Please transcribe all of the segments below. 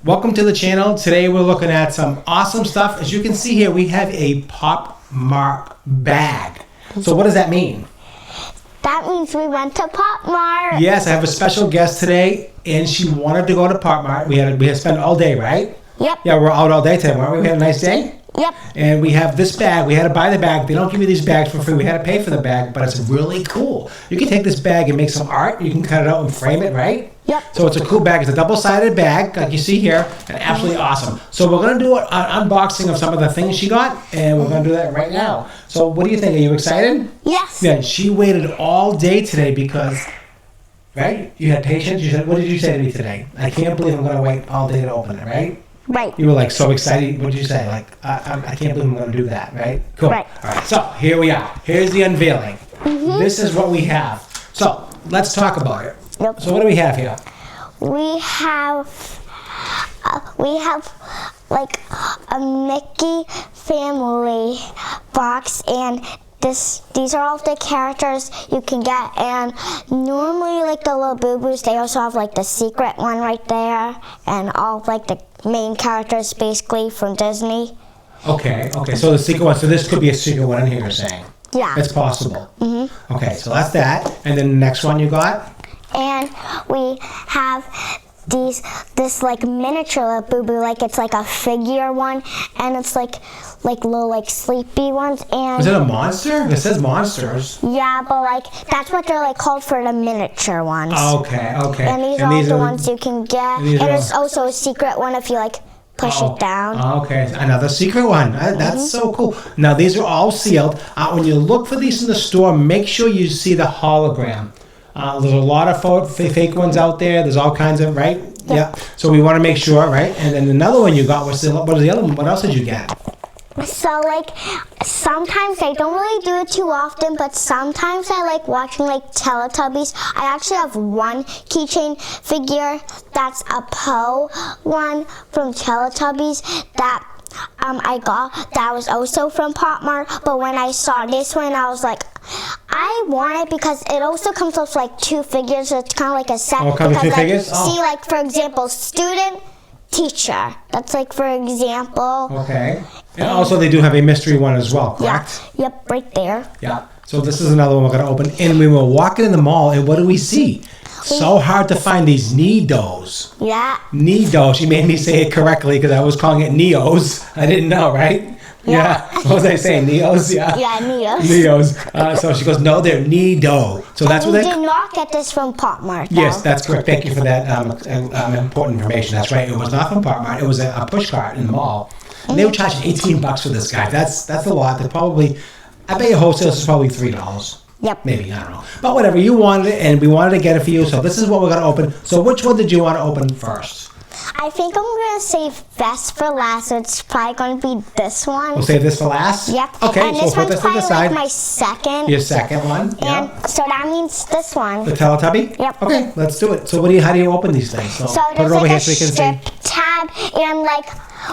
Welcome to the channel. Today we're looking at some awesome stuff. As you can see here, we have a Pop Mart bag. So what does that mean? That means we went to Pop Mart. Yes, I have a special guest today, and she wanted to go to Pop Mart. We had to spend all day, right? Yep. Yeah, we're out all day today, weren't we? We had a nice day? Yep. And we have this bag. We had to buy the bag. They don't give you these bags for free. We had to pay for the bag, but it's really cool. You can take this bag and make some art. You can cut it out and frame it, right? Yep. So it's a cool bag. It's a double-sided bag, like you see here, and absolutely awesome. So we're going to do an unboxing of some of the things she got, and we're going to do that right now. So what do you think? Are you excited? Yes. Yeah, she waited all day today because, right? You had patience. You said, what did you say to me today? I can't believe I'm going to wait all day to open it, right? Right. You were like so excited. What did you say? Like, I can't believe I'm going to do that, right? Cool. Right. All right. So here we are. Here's the unveiling. This is what we have. So let's talk about it. Yep. So what do we have here? We have like a Mickey family box, and these are all the characters you can get. And normally, like the LABUBUs, they also have like the secret one right there, and all like the main characters basically from Disney. Okay. So the secret one. So this could be a secret one in here, you're saying? Yeah. It's possible. Okay. So that's that. And then the next one you got? And we have this like miniature LABUBU, like it's like a figure one, and it's like little like sleepy ones. And Is it a monster? It says monsters. yeah, but like that's what they're like called for the miniature ones. Okay. And these are all the ones you can get. And there's also a secret one if you like push it down. Okay, another secret one. That's so cool. Now these are all sealed. When you look for these in the store, make sure you see the hologram. There's a lot of fake ones out there. There's all kinds of, right? Yeah. So we want to make sure, right? And then another one you got was what was the other one? What else did you get? So like sometimes I don't really do it too often, but sometimes I like watching like Teletubbies. I actually have one keychain figure that's a Poe one from Teletubbies that I got, that was also from Pop Mart. But when I saw this one, I was like, I want it because it also comes with like two figures. So it's kind of like a set. Oh, it comes with two like, figures? See, like for example, student, teacher. That's like for example. Okay. And also they do have a mystery one as well, correct? Yeah. Yep, right there. Yeah. So this is another one we're going to open. And we were walking in the mall, and what do we see? So hard to find these Nidos. Yeah. Nidos. She made me say it correctly because I was calling it Neos. I didn't know, right? Yeah. What was I saying? Neos? Yeah. Yeah, Neos. Neos. So she goes, no, they're Nido. So that's what they... did not get this from Pop Mart, though. Yes, that's correct. Thank you for that important information. That's right. It was not from Pop Mart. It was a push cart in the mall. And they were charging $18 for this guy. That's a lot. They're probably... I bet your wholesale is probably $3. Yep. Maybe, I don't know. But whatever, you wanted it, and we wanted to get it for you, so this is what we're going to open. So which one did you want to open first? I think I'm going to save best for last, so it's probably going to be this one. We'll save this for last? Yep. Okay, and so this put this to the one's side. like my second. Your second one? And so that means this one. The Teletubby? Yep. Okay, let's do it. So how do you open these things? So So put there's it over like here a so we can strip see. tab, and like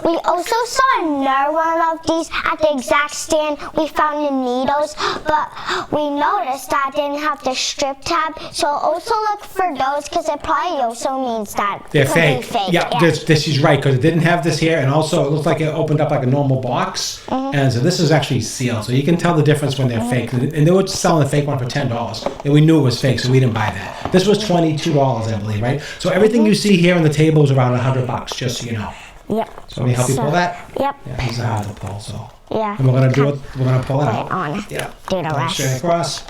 we also saw another one of these at the exact stand we found in Nidos, but we noticed that didn't have the strip tab, so also look for those because it probably also means that They're could fake. be fake. Yeah, this is right, because it didn't have this here, and also it looks like it opened up like a normal box. And so this is actually sealed, so you can tell the difference when they're fake. And they were selling the fake one for $10, and we knew it was fake, so we didn't buy that. This was $22, I believe, right? So everything you see here on the table is around $100, just so you know. Yep. So let me help you pull that. Yep. Yeah, these are hard to pull, so. Yeah. And we're gonna do it. We're gonna pull it Put out. it on. Yeah. Do the rest. Straight across.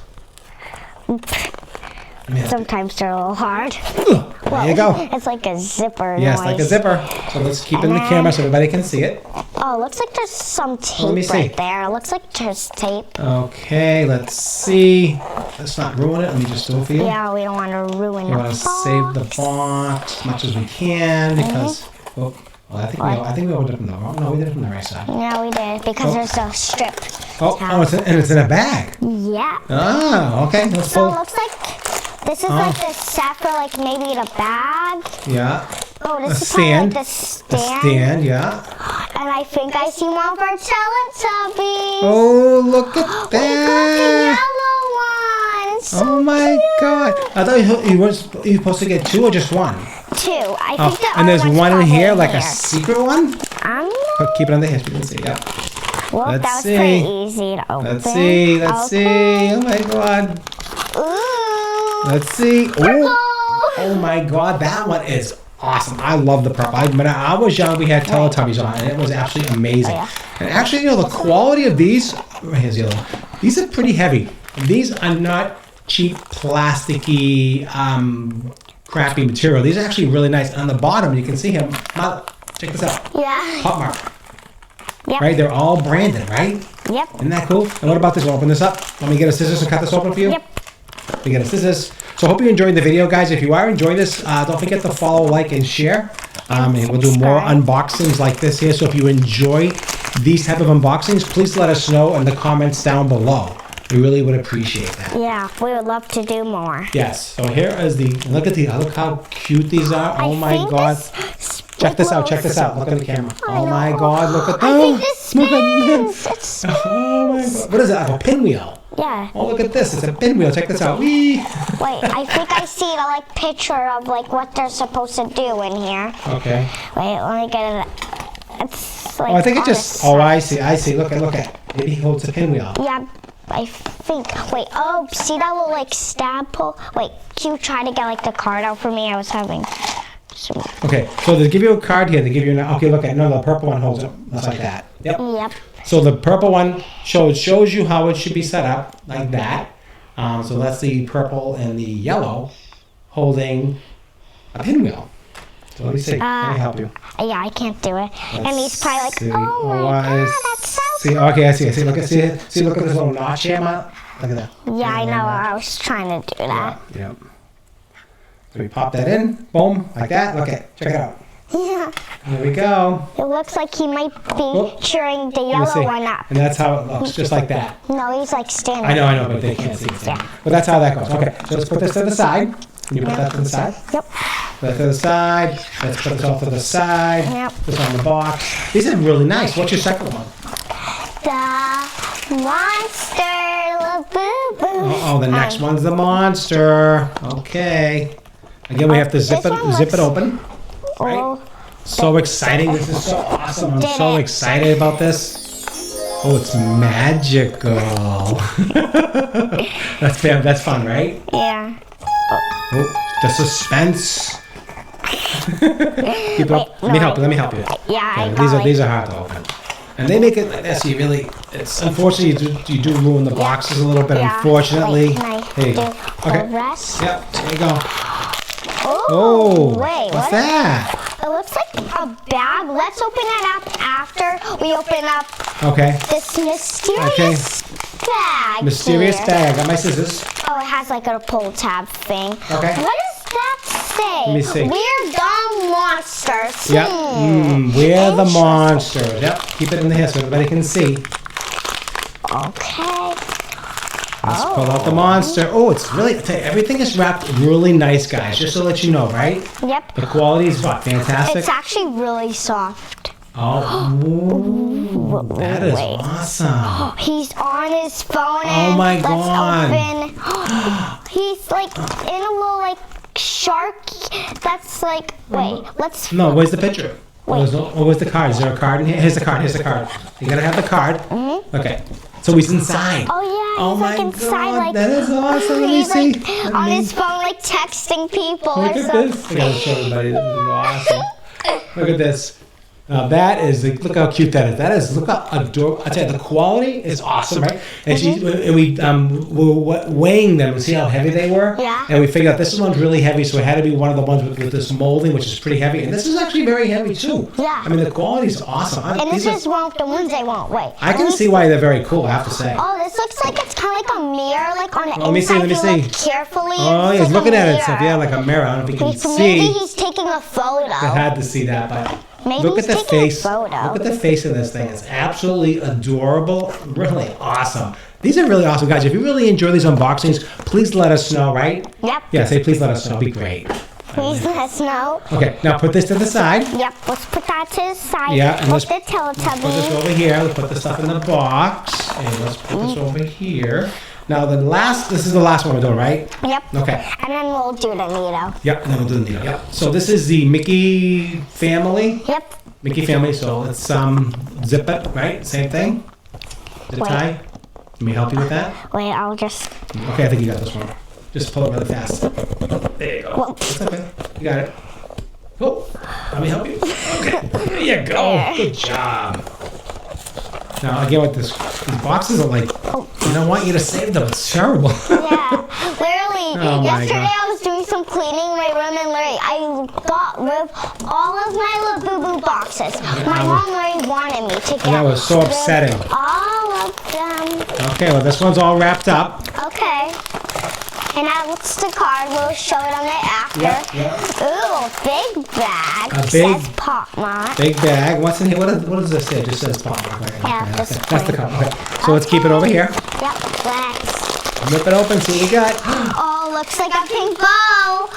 Sometimes they're a little hard. There you go. It's like a zipper Yes, noise. like a zipper. So let's keep it in the camera so everybody can see it. Oh, looks like there's some Let me tape see. right there. Looks like there's tape. Okay, let's see. Let's not ruin it. Let me just do it for you. Yeah, we don't want to ruin We the want to box. save the box as much as we can because. Well, I think we opened it from the wrong. No, we did it from the right side. Yeah, we did because there's a strip. It's in a bag. Yeah. Oh, okay. Let's So it pull. looks like this is like the set for like maybe the bag. Yeah. Oh, this A is probably stand. like the A stand. stand. Yeah. And I think I see one for Teletubbies. Oh, look at We got that. the yellow one. So Oh my cute. God! I thought you were supposed to get two or just one. two. I Oh, think the and there's other one's one in probably here, like a here. secret one. Not- Keep it on the history. Let's see. Yeah. Well, Let's that was see. pretty easy to open. Let's see. Let's see. Oh my God. Ooh. Let's see. Purple. Oh my God, that one is awesome. I love the purple. When I was young, we had Teletubbies on, and it was absolutely amazing. Yeah. And actually, the quality of these, here's the other one. These are pretty heavy. These are not cheap, plasticky, crappy material. These are actually really nice. On the bottom, you can see him. Check this out. Yeah. Pop Mart. Yep. Right? They're all branded, right? Yep. Isn't that cool? And what about this? We'll open this up. Let me get a scissors and cut this open for you. Yep. We get a scissors. So I hope you're enjoying the video, guys. If you are enjoying this, don't forget to follow, like, and share. And we'll do more unboxings like this here. So if you enjoy these type of unboxings, please let us know in the comments down below. We really would appreciate that. Yeah, we would love to do more. Yes. So here is the, look at look how cute these are. Oh my God. Check this out. Check this out. Look at the camera. Oh my God. Look at that. I think this spins. It spins. Oh my God. What is that? Like a pinwheel. Yeah. Oh, look at this. It's a pinwheel. Check this out. Whee. Wait, I think I see the picture of what they're supposed to do in here. Okay. Wait, let me get it. It's like. Oh, I think it on just. the Oh, side. I see. Look at. Maybe he holds a pinwheel. Yeah, I think. Wait. Oh, see that little stab pull? Wait, can you try to get the card out for me? I was having. Some... Okay, so they give you a card here. They give you an. Okay, look at no, the purple one holds it just like that. Yep. Yep. So the purple one shows you how it should be set up like that. So that's the purple and the yellow holding a pinwheel. So let me see. Let me help you. Yeah, I can't do it. And he's probably see. oh my God, that's so See, okay, I see. Look at see, look at this little notch here, Matt. Look at that. Yeah, I know. I was trying to do that. Yeah. So we pop that in, boom, like that. Look at, check it out. Yeah. There we go. It looks like he might be Whoop. cheering the Let me yellow see. one up. And that's how it looks, just like that. No, he's standing. I know, but they can't see it. Yeah. But that's how that goes. Okay, so let's put this to the side. Can you put that to the side? Yep. Put that to the side. Let's put this all to the side. Yep. This on the box. These are really nice. What's your second one? The monster LABUBU. Oh, the next one's the monster. Okay. Again, we have to zip this one it looks- open. Right? Oh, So exciting. This is so awesome. I'm Did so it. excited about this. Oh, it's magical. That's fun, right? yeah. Oh, the suspense. Keep up. Let me help you. Yeah, I Okay, got these are hard to open. And they make it like this. You really, it's unfortunately you do ruin the boxes a little bit. Yeah. Unfortunately. Wait, can I Here you do go. the Okay. rest? Yep. There you go. Oh, wait, what's what? that? It looks like a bag. Let's open it up after we open up Okay. this mysterious bag. Mysterious here. bag. I got my scissors. Oh, it has a pull tab thing. Okay. What does that say? Let me see. We're the monsters. Yep. We're the Interesting. monsters. Yep. Keep it in the hair so everybody can see. Okay. Let's pull out the monster. Oh, it's really, I tell you, everything is wrapped really nice, guys. Just to let you know, right? Yep. The quality is what? Fantastic? It's actually really soft. Oh, ooh, that is Wait. awesome. He's on his phone. Oh my Let's God. open. He's in a little shark. That's wait. Let's. No, where's the picture? Wait. Where's the card? Is there a card in here? Here's the card. You gotta have the card. Okay. So he's inside. Oh yeah. Oh He's my inside. God, that is awesome. Let me He's see. on his phone, texting people Look or at something. this. I gotta show everybody. This is awesome. Look at this. Now that is, look how cute that is. That is, look how adorable. I tell you, the quality is awesome, right? And we were weighing them to see how heavy they were. Yeah. And we figured out this one's really heavy, so it had to be one of the ones with this molding, which is pretty heavy. And this is actually very heavy too. Yeah. I mean, the quality is awesome. And this is one of the ones I won't. Wait. I can see why they're very cool, I have to say. Oh, this looks like it's kind of like a mirror, on the Let me see, inside. let me You look see. carefully. Oh, it's he's like looking a at it mirror. stuff. Yeah, like a mirror. I don't know if you can Maybe see. he's taking a photo. I had to see that, but Maybe look at he's the taking a face. photo. Look at the face of this thing. It's absolutely adorable. Really awesome. These are really awesome, guys. If you really enjoy these unboxings, please let us know, right? Yep. Yeah, say please let us know. It'd be great. Please let us know. Okay, now put this to the side. Yep, let's put that to the side. Yeah, and Put let's the put this Teletubbies. over here. Let's put the stuff in the box. And let's put this over here. Now this is the last one we're doing, right? Yep. Okay. And then we'll do the needle. Yep, and then we'll do the needle. Yep. So this is the Mickey family. Yep. Mickey family. So let's zip it, right? Same thing. Did it Wait. tie? Let me help you with that. Wait, I'll just. Okay, I think you got this one. Just pull it really fast. There you go. Whoa. That's okay. You got it. Oh, let me help you. Okay, there you go. Good job. Now again, with these boxes are like, I don't want you to save them. It's terrible. Yeah, literally. Oh my Yesterday God. I was doing some cleaning in my room and literally I got rid of all of my LABUBU boxes. My mom really wanted me to get that was so rid of upsetting. all of them. Okay, well this one's all wrapped up. Okay. And that's the card. We'll show it on it after. Yeah. Ooh, big bag. A big- Says Pop Mart. Big bag. What's in here? What does this say? It just says Pop Mart. Okay, Yeah, that's, this that's the cover. Okay. So let's keep it over here. Yep, let's. Rip it open. See what you got. Oh, looks like a pink bow.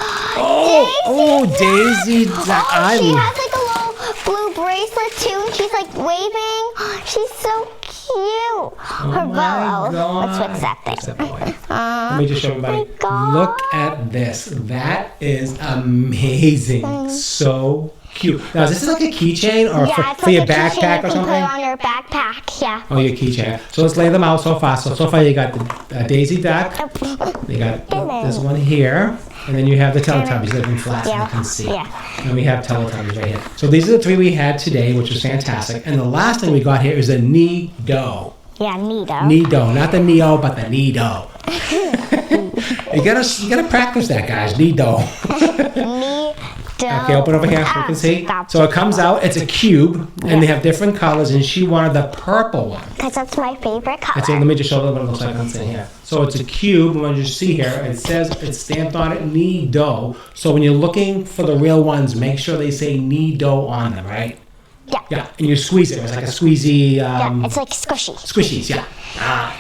Daisy. Oh, she has like a little blue bracelet too, and she's like waving. She's so cute. Her bow. Let's fix that thing. Fix that boy. Let me just show everybody. my God. Look at this. That is amazing. So cute. Now, is this like a keychain or Yeah, it's for like your a keychain backpack you or can something? put it on your backpack. Yeah. Oh, your keychain. So let's lay them out so far. So far you got the Daisy duck. You got this one here. And then you have the Teletubbies that have been flat so you can see. Yeah. And we have Teletubbies right here. So these are the three we had today, which was fantastic. And the last thing we got here is a Nido. Yeah, neato. Nido, not the Neo, but the Nido. you gotta practice that, guys. Nido. Neato. Okay, open over here so you can see. So it comes out. It's a cube, and they have different colors. And she wanted the purple one. Because that's my favorite color. That's it. Let me just show you what it looks like on screen here. So it's a cube. When you see here, it says it's stamped on it Nido. So when you're looking for the real ones, make sure they say Nido on them, right? Yeah. Yeah, and you squeeze it. It's like a squeezy. Yeah, it's like squishy. Squishies, yeah.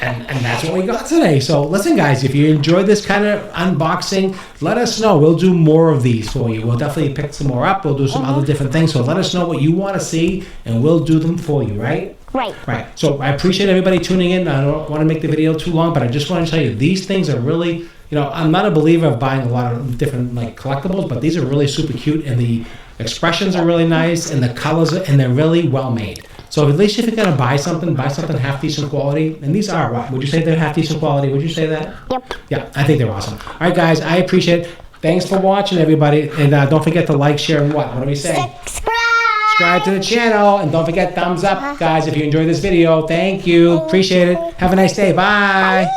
And that's what we got today. So listen, guys, if you enjoyed this kind of unboxing, let us know. We'll do more of these for you. We'll definitely pick some more up. We'll do some other different things. So let us know what you want to see, and we'll do them for you, right? Right. Right. So I appreciate everybody tuning in. I don't want to make the video too long, but I just want to tell you these things are really, you know, I'm not a believer of buying a lot of different like collectibles, but these are really super cute, and the expressions are really nice, and the colors and they're really well made. So at least if you're gonna buy something half decent quality. And these are what? Would you say they're half decent quality? Would you say that? Yep. Yeah, I think they're awesome. All right, guys, I appreciate it. Thanks for watching, everybody, and don't forget to like, share, and what? What do we say? Subscribe to the channel, and don't forget thumbs up, guys, if you enjoyed this video. Thank you. Appreciate it. Have a nice day. Bye.